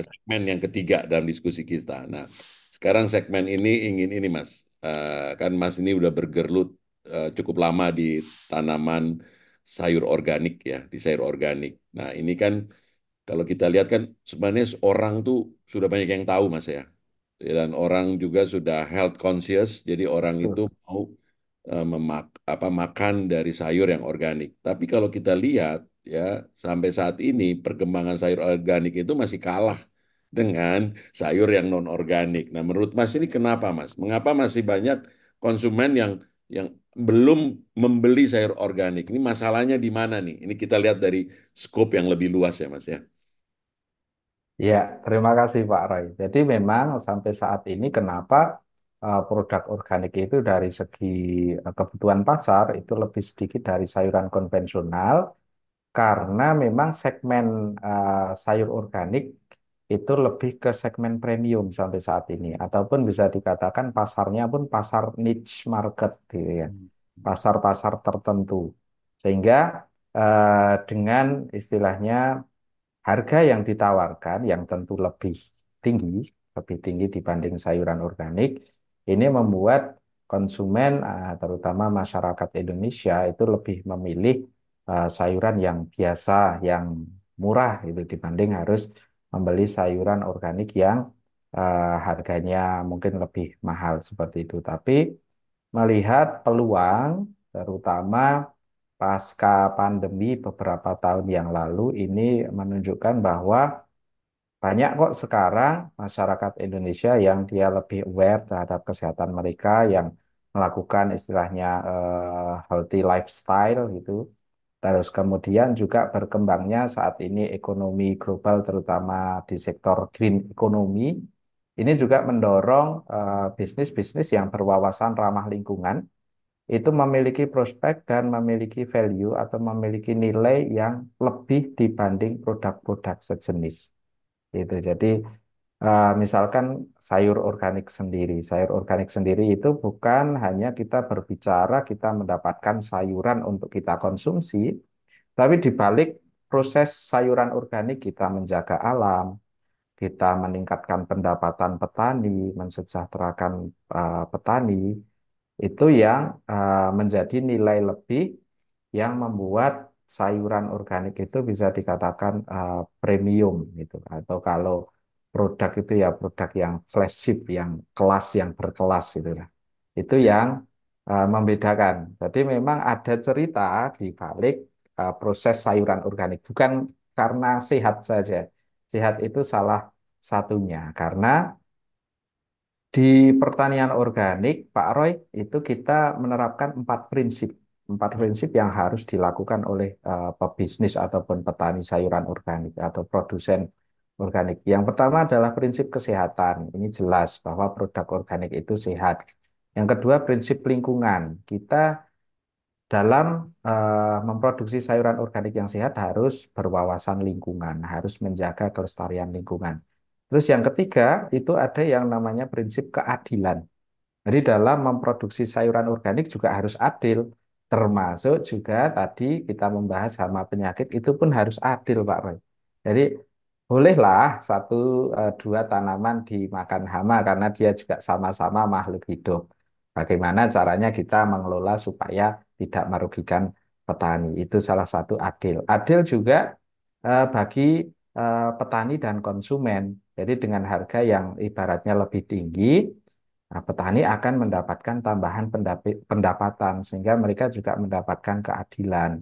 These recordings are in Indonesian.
segmen yang ketiga dalam diskusi kita. Nah, sekarang segmen ini ingin ini Mas. Kan Mas ini udah bergelut cukup lama di tanaman sayur organik ya, di sayur organik. Nah, ini kan kalau kita lihat kan sebenarnya orang tuh sudah banyak yang tahu Mas ya. Dan orang juga sudah health conscious, jadi orang itu Betul. mau makan dari sayur yang organik. Tapi kalau kita lihat ya sampai saat ini perkembangan sayur organik itu masih kalah dengan sayur yang non organik. Nah, menurut Mas ini kenapa Mas? Mengapa masih banyak konsumen yang belum membeli sayur organik? Ini masalahnya di mana nih? Ini kita lihat dari scope yang lebih luas ya Mas ya. Ya, terima kasih Pak Roy. Jadi memang sampai saat ini kenapa produk organik itu dari segi kebutuhan pasar itu lebih sedikit dari sayuran konvensional karena memang segmen sayur organik itu lebih ke segmen premium sampai saat ini ataupun bisa dikatakan pasarnya pun pasar niche market gitu ya. Pasar-pasar tertentu. Sehingga dengan istilahnya harga yang ditawarkan yang tentu lebih tinggi dibanding sayuran organik, ini membuat konsumen, terutama masyarakat Indonesia, itu lebih memilih sayuran yang biasa, yang murah itu dibanding harus membeli sayuran organik yang harganya mungkin lebih mahal seperti itu. Tapi melihat peluang, terutama pasca pandemi beberapa tahun yang lalu ini menunjukkan bahwa banyak kok sekarang masyarakat Indonesia yang dia lebih aware terhadap kesehatan mereka, yang melakukan istilahnya healthy lifestyle gitu. Terus kemudian juga berkembangnya saat ini ekonomi global terutama di sektor green economy ini juga mendorong bisnis-bisnis yang berwawasan ramah lingkungan itu memiliki prospek dan memiliki value atau memiliki nilai yang lebih dibanding produk-produk sejenis. Gitu. Jadi misalkan sayur organik sendiri itu bukan hanya kita berbicara kita mendapatkan sayuran untuk kita konsumsi, tapi di balik proses sayuran organik kita menjaga alam, kita meningkatkan pendapatan petani, mensejahterakan petani, itu yang menjadi nilai lebih yang membuat sayuran organik itu bisa dikatakan premium gitu. Atau kalau produk itu ya produk yang flagship, yang kelas, yang berkelas gitu lah. Itu yang membedakan. Jadi memang ada cerita di balik proses sayuran organik. Bukan karena sehat saja. Sehat itu salah satunya. Karena di pertanian organik, Pak Roy, itu kita menerapkan empat prinsip yang harus dilakukan oleh pebisnis ataupun petani sayuran organik atau produsen organik. Yang pertama adalah prinsip kesehatan. Ini jelas bahwa produk organik itu sehat. Yang kedua, prinsip lingkungan. Kita dalam memproduksi sayuran organik yang sehat harus berwawasan lingkungan, harus menjaga kelestarian lingkungan. Terus yang ketiga, itu ada yang namanya prinsip keadilan. Jadi dalam memproduksi sayuran organik juga harus adil, termasuk juga tadi kita membahas hama penyakit itu pun harus adil, Pak Roy. Jadi bolehlah satu dua tanaman dimakan hama karena dia juga sama-sama makhluk hidup. Bagaimana caranya kita mengelola supaya tidak merugikan petani? Itu salah satu adil. Adil juga bagi petani dan konsumen. Jadi dengan harga yang ibaratnya lebih tinggi, nah, petani akan mendapatkan tambahan pendapatan sehingga mereka juga mendapatkan keadilan.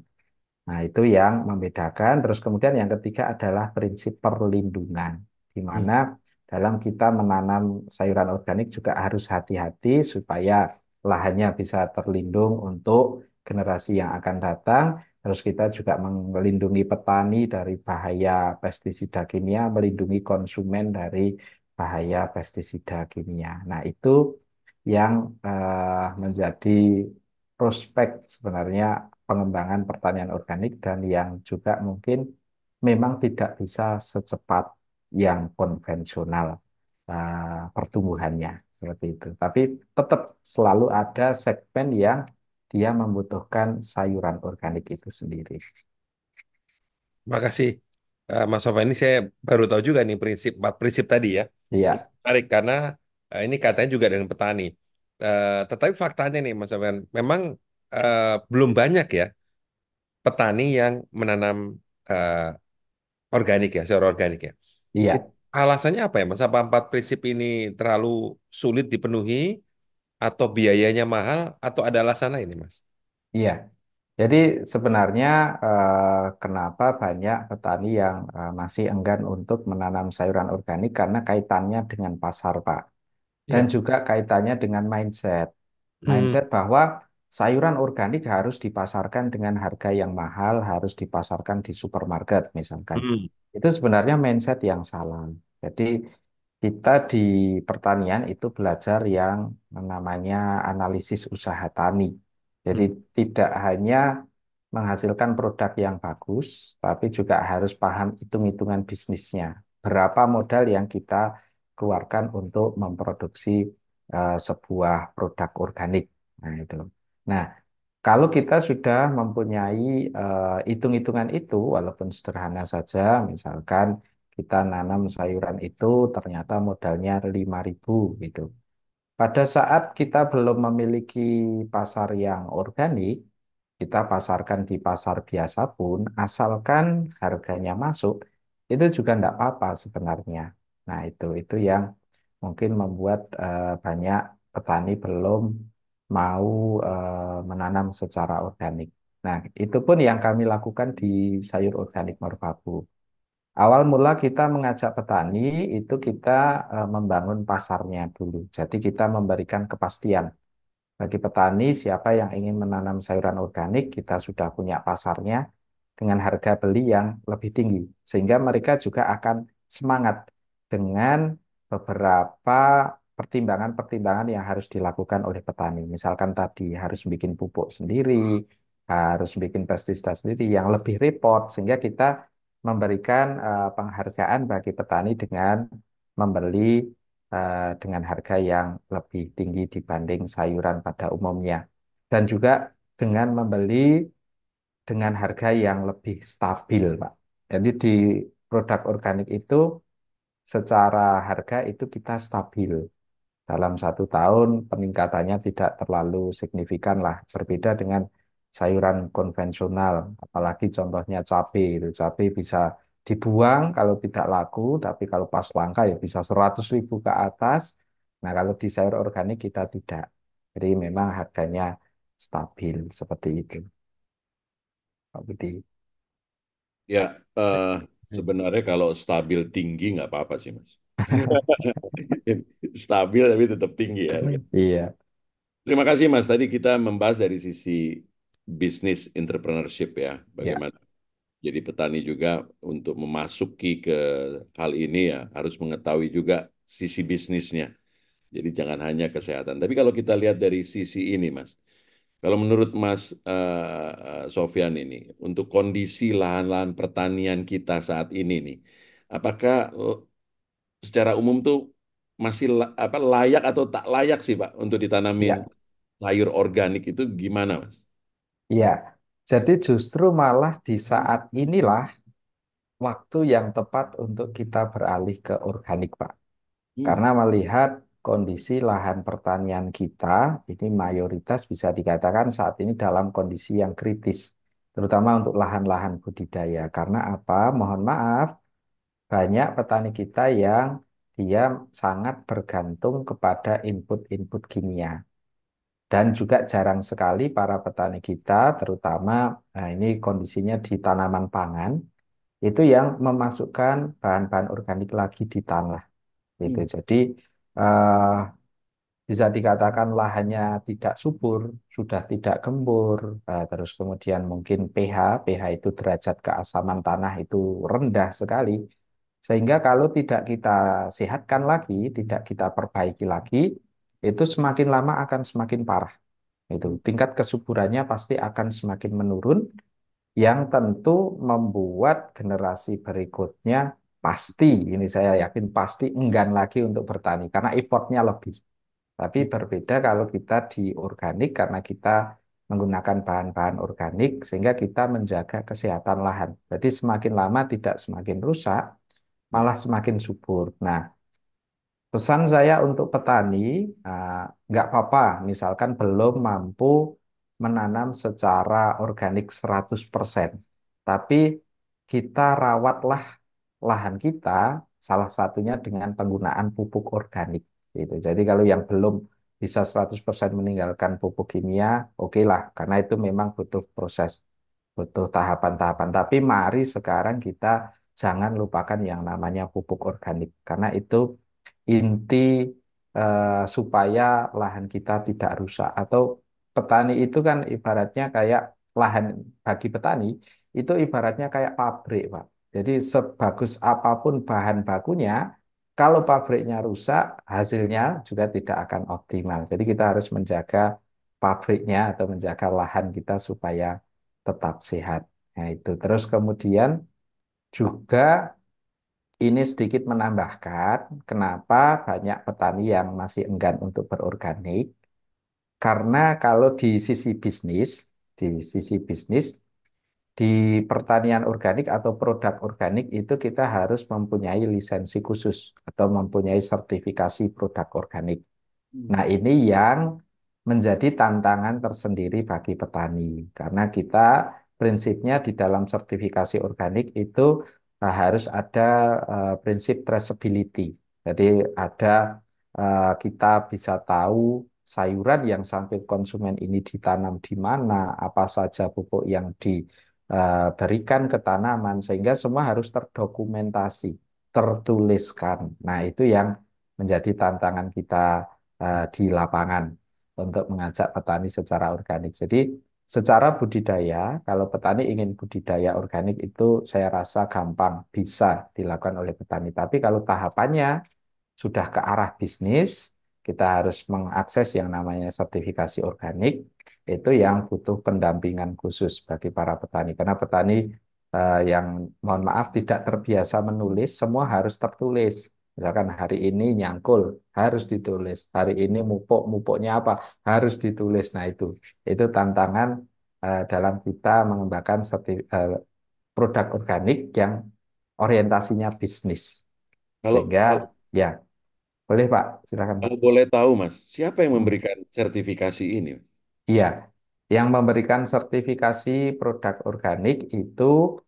Nah, itu yang membedakan. Terus kemudian yang ketiga adalah prinsip perlindungan, di Hmm. mana dalam kita menanam sayuran organik juga harus hati-hati supaya lahannya bisa terlindung untuk generasi yang akan datang. Terus kita juga melindungi petani dari bahaya pestisida kimia, melindungi konsumen dari bahaya pestisida kimia. Nah, itu yang menjadi prospek sebenarnya pengembangan pertanian organik dan yang juga mungkin memang tidak bisa secepat yang konvensional pertumbuhannya seperti itu. Tapi tetap selalu ada segmen yang dia membutuhkan sayuran organik itu sendiri. Terima kasih. Mas Sofyan, ini saya baru tahu juga nih empat prinsip tadi ya. Ini Iya, menarik karena ini katanya juga dengan petani. Tetapi faktanya nih Mas Sofyan, memang belum banyak ya petani yang menanam eh, organik ya, sayur organik ya. iya, Alasannya apa ya Mas? Apa empat prinsip ini terlalu sulit dipenuhi atau biayanya mahal atau ada alasan lain nih Mas? iya. Jadi sebenarnya kenapa banyak petani yang masih enggan untuk menanam sayuran organik karena kaitannya dengan pasar, Pak. Dan Ya. juga kaitannya dengan mindset. Hmm. Mindset bahwa sayuran organik harus dipasarkan dengan harga yang mahal, harus dipasarkan di supermarket misalkan. Hmm. Itu sebenarnya mindset yang salah. Jadi kita di pertanian itu belajar yang namanya analisis usaha tani. Jadi Hmm. tidak hanya menghasilkan produk yang bagus, tapi juga harus paham hitung-hitungan bisnisnya. Berapa modal yang kita keluarkan untuk memproduksi sebuah produk organik. Nah, itu. Nah, kalau kita sudah mempunyai hitung-hitungan itu, walaupun sederhana saja, misalkan kita nanam sayuran itu ternyata modalnya 5.000 gitu. Pada saat kita belum memiliki pasar yang organik, kita pasarkan di pasar biasa pun, asalkan harganya masuk, itu juga tidak apa-apa sebenarnya. Nah, itu yang mungkin membuat banyak petani belum mau menanam secara organik. Nah, itu pun yang kami lakukan di sayur organik Merbabu. Awal mula kita mengajak petani itu kita membangun pasarnya dulu. Jadi kita memberikan kepastian bagi petani siapa yang ingin menanam sayuran organik, kita sudah punya pasarnya dengan harga beli yang lebih tinggi. Sehingga mereka juga akan semangat dengan beberapa pertimbangan-pertimbangan yang harus dilakukan oleh petani. Misalkan tadi harus bikin pupuk sendiri, harus bikin pestisida sendiri yang lebih repot, sehingga kita memberikan penghargaan bagi petani dengan membeli dengan harga yang lebih tinggi dibanding sayuran pada umumnya. Dan juga dengan membeli dengan harga yang lebih stabil, Pak. Jadi di produk organik itu secara harga itu kita stabil. Dalam 1 tahun peningkatannya tidak terlalu signifikan lah. Berbeda dengan sayuran konvensional, apalagi contohnya cabai. Cabai bisa dibuang kalau tidak laku, tapi kalau pas langka ya bisa 100.000 ke atas. Nah, kalau di sayur organik kita tidak. Jadi memang harganya stabil seperti itu, Pak Budi. Ya, eh, sebenarnya kalau stabil tinggi nggak apa-apa sih, Mas. Stabil tapi tetap tinggi ya. Iya, Terima kasih, Mas. Tadi kita membahas dari sisi bisnis entrepreneurship ya, ya, bagaimana jadi petani juga untuk memasuki ke hal ini ya harus mengetahui juga sisi bisnisnya. Jadi jangan hanya kesehatan. Tapi kalau kita lihat dari sisi ini, Mas, kalau menurut Mas Sofyan ini, untuk kondisi lahan-lahan pertanian kita saat ini nih, apakah secara umum tuh masih apa layak atau tak layak sih Pak untuk ditanamin iya, sayur organik itu gimana, Mas? iya. Jadi justru malah di saat inilah waktu yang tepat untuk kita beralih ke organik, Pak. Hmm. Karena melihat kondisi lahan pertanian kita, ini mayoritas bisa dikatakan saat ini dalam kondisi yang kritis, terutama untuk lahan-lahan budidaya. Karena apa? Mohon maaf, banyak petani kita yang dia sangat bergantung kepada input-input kimia. Dan juga jarang sekali para petani kita, terutama nah ini kondisinya di tanaman pangan, itu yang memasukkan bahan-bahan organik lagi di tanah. Gitu. Hmm. Jadi eh, bisa dikatakan lahannya tidak subur, sudah tidak gembur, terus kemudian mungkin pH itu derajat keasaman tanah itu rendah sekali. Sehingga kalau tidak kita sehatkan lagi, tidak kita perbaiki lagi, itu semakin lama akan semakin parah. Itu tingkat kesuburannya pasti akan semakin menurun, yang tentu membuat generasi berikutnya pasti, ini saya yakin pasti enggan lagi untuk bertani karena effortnya lebih. Tapi berbeda kalau kita di organik karena kita menggunakan bahan-bahan organik sehingga kita menjaga kesehatan lahan. Jadi semakin lama tidak semakin rusak, Hmm. malah semakin subur. Nah, pesan saya untuk petani, nggak apa-apa, misalkan belum mampu menanam secara organik 100%. Tapi kita rawatlah lahan kita, salah satunya dengan penggunaan pupuk organik. Gitu. Jadi kalau yang belum bisa 100% meninggalkan pupuk kimia, oke lah, karena itu memang butuh proses, butuh tahapan-tahapan. Tapi mari sekarang kita jangan lupakan yang namanya pupuk organik, karena itu inti supaya lahan kita tidak rusak. Atau petani itu kan ibaratnya kayak lahan bagi petani itu ibaratnya kayak pabrik, Pak. Jadi sebagus apapun bahan bakunya, kalau pabriknya rusak, hasilnya juga tidak akan optimal. Jadi kita harus menjaga pabriknya atau menjaga lahan kita supaya tetap sehat. Nah, itu. Terus kemudian juga ini sedikit menambahkan kenapa banyak petani yang masih enggan untuk berorganik. Karena kalau di sisi bisnis, di pertanian organik atau produk organik itu kita harus mempunyai lisensi khusus atau mempunyai sertifikasi produk organik. Nah, Hmm. ini yang menjadi tantangan tersendiri bagi petani, karena kita prinsipnya di dalam sertifikasi organik itu harus ada prinsip traceability. Jadi ada kita bisa tahu sayuran yang sampai konsumen ini ditanam di mana, apa saja pupuk yang diberikan ke tanaman, sehingga semua harus terdokumentasi, tertuliskan. Nah, itu yang menjadi tantangan kita di lapangan untuk mengajak petani secara organik. Jadi secara budidaya, kalau petani ingin budidaya organik itu saya rasa gampang bisa dilakukan oleh petani. Tapi kalau tahapannya sudah ke arah bisnis, kita harus mengakses yang namanya sertifikasi organik, itu yang butuh pendampingan khusus bagi para petani. Karena petani yang mohon maaf tidak terbiasa menulis, semua harus tertulis. Misalkan hari ini nyangkul, harus ditulis. Hari ini mupuk, mupuknya apa? Harus ditulis. Nah itu tantangan dalam kita mengembangkan produk organik yang orientasinya bisnis. Kalau, Sehingga kalau ya boleh Pak, silakan Pak. kalau boleh tahu, Mas, siapa yang Hmm. memberikan sertifikasi ini, Mas? Iya, yang memberikan sertifikasi produk organik itu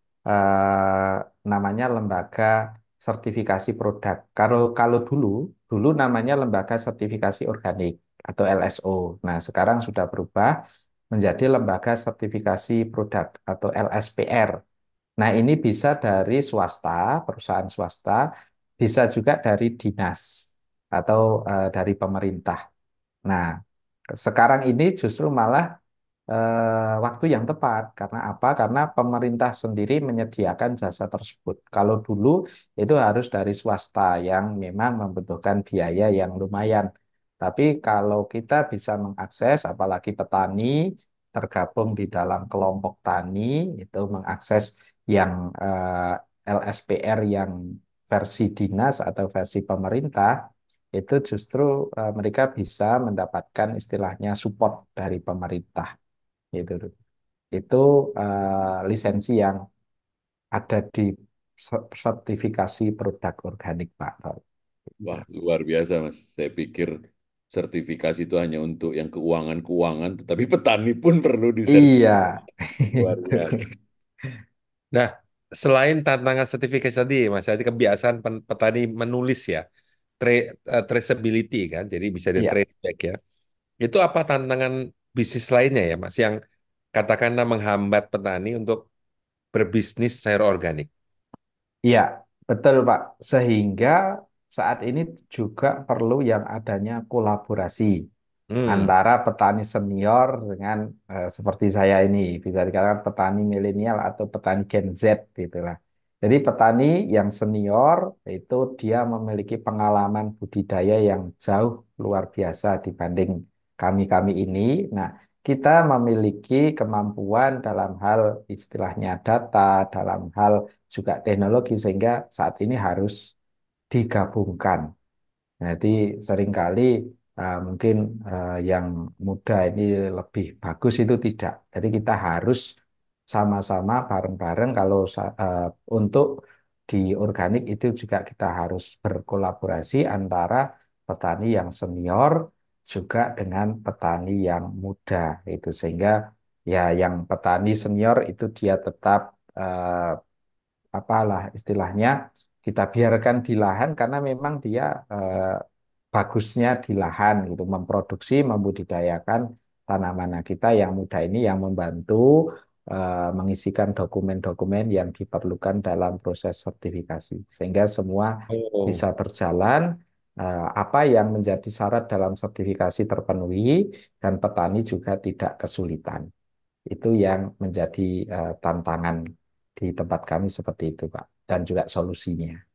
namanya lembaga sertifikasi produk. Kalau kalau dulu namanya lembaga sertifikasi organik atau LSO. Nah, sekarang sudah berubah menjadi lembaga sertifikasi produk atau LSPR. Nah, ini bisa dari swasta, perusahaan swasta, bisa juga dari dinas atau dari pemerintah. Nah, sekarang ini justru malah waktu yang tepat. Karena apa? Karena pemerintah sendiri menyediakan jasa tersebut. Kalau dulu itu harus dari swasta yang memang membutuhkan biaya yang lumayan. Tapi kalau kita bisa mengakses, apalagi petani tergabung di dalam kelompok tani, itu mengakses yang LSPR yang versi dinas atau versi pemerintah, itu justru mereka bisa mendapatkan istilahnya support dari pemerintah gitu. Itu lisensi yang ada di sertifikasi produk organik, Pak. Wah, luar biasa, Mas. Saya pikir sertifikasi itu hanya untuk yang keuangan-keuangan, tetapi petani pun perlu Iya. disertifikasi. Luar biasa. Nah, selain tantangan sertifikasi tadi, Mas, jadi kebiasaan petani menulis ya, traceability kan, jadi bisa di Iya. trace back ya. Itu apa tantangan bisnis lainnya ya, Mas, yang katakanlah menghambat petani untuk berbisnis sayur organik? Iya, betul Pak. Sehingga saat ini juga perlu yang adanya kolaborasi Hmm, antara petani senior dengan seperti saya ini, bisa dikatakan petani milenial atau petani Gen Z gitulah. Jadi petani yang senior itu dia memiliki pengalaman budidaya yang jauh luar biasa dibanding kami-kami ini. Nah, kita memiliki kemampuan dalam hal istilahnya data, dalam hal juga teknologi sehingga saat ini harus digabungkan. Jadi seringkali mungkin yang muda ini lebih bagus itu tidak. Jadi kita harus sama-sama bareng-bareng kalau untuk di organik itu juga kita harus berkolaborasi antara petani yang senior juga dengan petani yang muda itu sehingga ya yang petani senior itu dia tetap eh, apalah istilahnya kita biarkan di lahan karena memang dia bagusnya di lahan gitu memproduksi membudidayakan tanaman. Nah, kita yang muda ini yang membantu mengisikan dokumen-dokumen yang diperlukan dalam proses sertifikasi sehingga semua Oh, bisa berjalan apa yang menjadi syarat dalam sertifikasi terpenuhi dan petani juga tidak kesulitan. Itu yang menjadi tantangan di tempat kami seperti itu, Pak, dan juga solusinya.